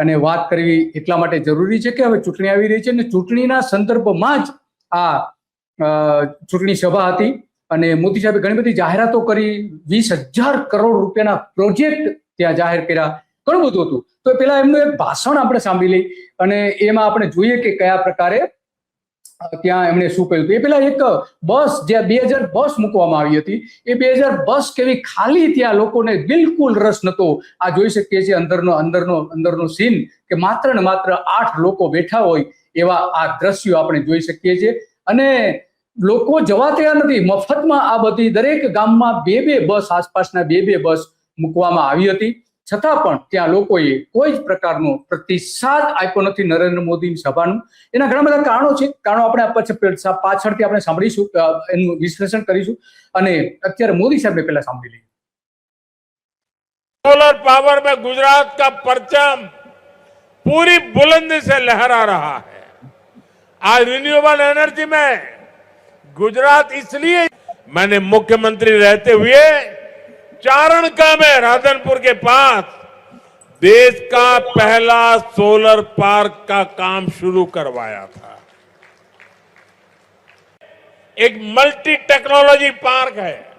અને વાત કરવી એટલા માટે જરૂરી છે કે હવે ચૂંટણી આવી રહી છે અને ચૂંટણીના સંદર્ભમાં જ આ ચૂંટણી સભા હતી અને મોદી સાહેબે ઘણી બધી જાહેરાતો કરી 20,000 કરોડ રૂપિયાના પ્રોજેક્ટ ત્યાં જાહેર કર્યા, ઘણું બધું હતું. તો પેલા એમનું એક ભાષણ આપણે સાંભળી લઈ અને એમાં આપણે જોઈએ કે કયા પ્રકારે ત્યાં એમણે શું કહ્યું હતું. એ પેલા એક બસ જ્યાં 2000 બસ મૂકવામાં આવી હતી, એ 2000 બસ કેવી ખાલી, ત્યાં લોકોને બિલકુલ રસ નતો. આ જોઈ શકીએ છીએ અંદરનો સીન કે માત્ર ને માત્ર 8 લોકો બેઠા હોય એવા આ દ્રશ્યો આપણે જોઈ શકીએ છીએ. અને લોકો જવા તૈયાર નથી. મફતમાં આ બધી દરેક ગામમાં 2-2 બસ, આસપાસના 2-2 બસ મૂકવામાં આવી હતી. છતાં પણ ત્યાં લોકોએ કોઈ જ પ્રકારનો પ્રતિસાદ આપ્યો નથી નરેન્દ્ર મોદીની સભાનું. એના ઘણા બધા કારણો છે. કારણો આપણે પાછળથી આપણે સાંભળીશું, એનું વિશ્લેષણ કરીશું. અને અત્યારે મોદી સાહેબને પહેલા સાંભળી લઈએ. सोलर पावर में गुजरात का परचम पूरी बुलंदी से लहरा रहा है। आज रिन्यूएबल एनर्जी में गुजरात इसलिए, मैंने मुख्यमंत्री रहते हुए चारणका में राधनपुर के पास देश का पहला सोलर पार्क का काम शुरू करवाया था। एक मल्टी टेक्नोलॉजी पार्क है।